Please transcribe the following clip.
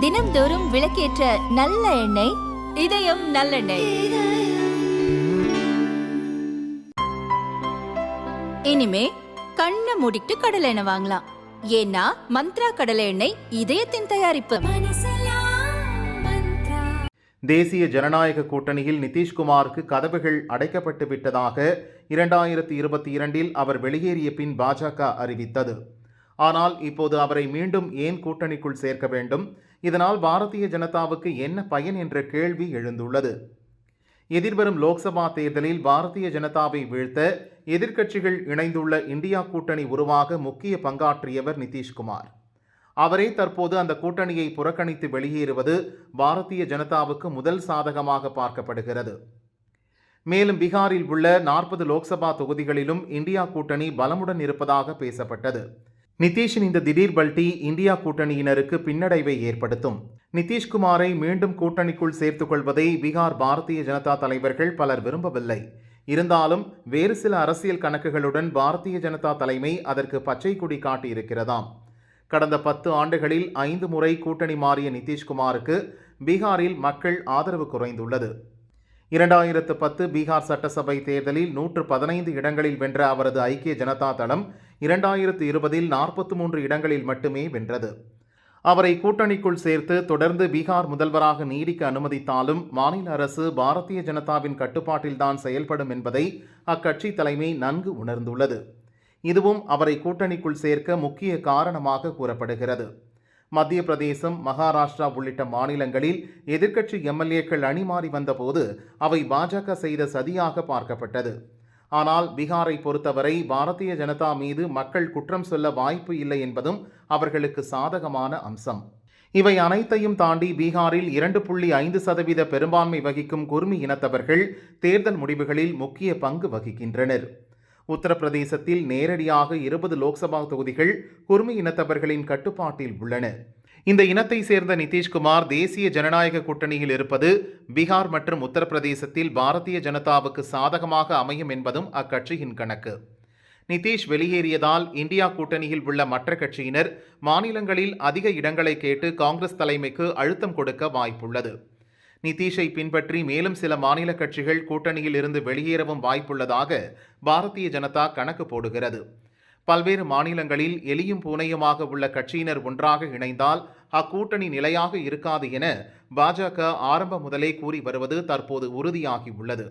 தினம்தோறும் விளக்கேற்ற நல்ல எண்ணெய் இதயம் நல்லெண்ணெய். இனிமே கண்ணை மூடிட்டு கடலை எண்ணெய் வாங்கலாம். ஏன்னா மந்த்ரா கடலை எண்ணெய் இதயத்தின் தயாரிப்பு. தேசிய ஜனநாயக கூட்டணியில் நிதிஷ்குமாருக்கு கதவுகள் அடைக்கப்பட்டு விட்டதாக 2022 அவர் வெளியேறிய பின் பாஜக அறிவித்தது. ஆனால் இப்போது அவரை மீண்டும் ஏன் கூட்டணிக்குள் சேர்க்க வேண்டும்? இதனால் பாரதிய ஜனதாவுக்கு என்ன பயன் என்ற கேள்வி எழுந்துள்ளது. எதிர்வரும் லோக்சபா தேர்தலில் பாரதிய ஜனதாவை வீழ்த்த எதிர்க்கட்சிகள் இணைந்துள்ள இந்தியா கூட்டணி உருவாக முக்கிய பங்காற்றியவர் நிதிஷ்குமார். அவரே தற்போது அந்த கூட்டணியை புறக்கணித்து வெளியேறுவது பாரதிய ஜனதாவுக்கு முதல் சாதகமாக பார்க்கப்படுகிறது. மேலும் பீகாரில் உள்ள 40 லோக்சபா தொகுதிகளிலும் இந்தியா கூட்டணி பலமுடன் இருப்பதாக பேசப்பட்டது. நிதிஷின் இந்த திடீர் பல்டி இந்தியா கூட்டணியினருக்கு பின்னடைவை ஏற்படுத்தும். நிதிஷ்குமாரை மீண்டும் கூட்டணிக்குள் சேர்த்துக் கொள்வதை பீகார் பாரதிய ஜனதா தலைவர்கள் பலர் விரும்பவில்லை. இருந்தாலும் வேறு சில அரசியல் கணக்குகளுடன் பாரதிய ஜனதா தலைமை அதற்கு பச்சை கொடி காட்டியிருக்கிறதாம். கடந்த 10 ஆண்டுகளில் 5 முறை கூட்டணி மாறிய நிதிஷ்குமாருக்கு பீகாரில் மக்கள் ஆதரவு குறைந்துள்ளது. 2010 பீகார் சட்டசபை தேர்தலில் 115 இடங்களில் வென்ற அவரது ஐக்கிய ஜனதா தளம் 2020 43 இடங்களில் மட்டுமே வென்றது. அவரை கூட்டணிக்குள் சேர்த்து தொடர்ந்து பீகார் முதல்வராக நீடிக்க அனுமதித்தாலும் மாநில அரசு பாரதிய ஜனதாவின் கட்டுப்பாட்டில்தான் செயல்படும் என்பதை அக்கட்சி தலைமை நன்கு உணர்ந்துள்ளது. இதுவும் அவரை கூட்டணிக்குள் சேர்க்க முக்கிய காரணமாக கூறப்படுகிறது. மத்திய பிரதேசம், மகாராஷ்டிரா உள்ளிட்ட மாநிலங்களில் எதிர்க்கட்சி எம்எல்ஏக்கள் அணிமாறி வந்தபோது அவை பாஜக செய்த சதியாக பார்க்கப்பட்டது. ஆனால் பீகாரை பொறுத்தவரை பாரதிய ஜனதா மீது மக்கள் குற்றம் சொல்ல வாய்ப்பு இல்லை என்பதும் அவர்களுக்கு சாதகமான அம்சம். இவை அனைத்தையும் தாண்டி பீகாரில் 2.5% பெரும்பான்மை வகிக்கும் குர்மி இனத்தவர்கள் தேர்தல் முடிவுகளில் முக்கிய பங்கு வகிக்கின்றனர். உத்தரப்பிரதேசத்தில் நேரடியாக 20 லோக்சபா தொகுதிகள் குர்மி இனத்தவர்களின் கட்டுப்பாட்டில் உள்ளன. இந்த இனத்தை சேர்ந்த நிதிஷ்குமார் தேசிய ஜனநாயக கூட்டணியில் இருப்பது பீகார் மற்றும் உத்தரப்பிரதேசத்தில் பாரதிய ஜனதாவுக்கு சாதகமாக அமையும் என்பதும் அக்கட்சியின் கணக்கு. நிதிஷ் வெளியேறியதால் இந்தியா கூட்டணியில் உள்ள மற்ற கட்சியினர் மாநிலங்களில் அதிக இடங்களை கேட்டு காங்கிரஸ் தலைமைக்கு அழுத்தம் கொடுக்க வாய்ப்புள்ளது. நிதிஷை பின்பற்றி மேலும் சில மாநில கட்சிகள் கூட்டணியில் இருந்து வெளியேறவும் வாய்ப்புள்ளதாக பாரதிய ஜனதா கணக்கு போடுகிறது. பல்வேறு மாநிலங்களில் எலியும் பூனையுமாக உள்ள கட்சியினர் ஒன்றாக இணைந்தால் அக்கூட்டணி நிலையாக இருக்காது என பாஜக ஆரம்ப முதலே கூறி வருவது தற்போது உறுதியாகி உள்ளது.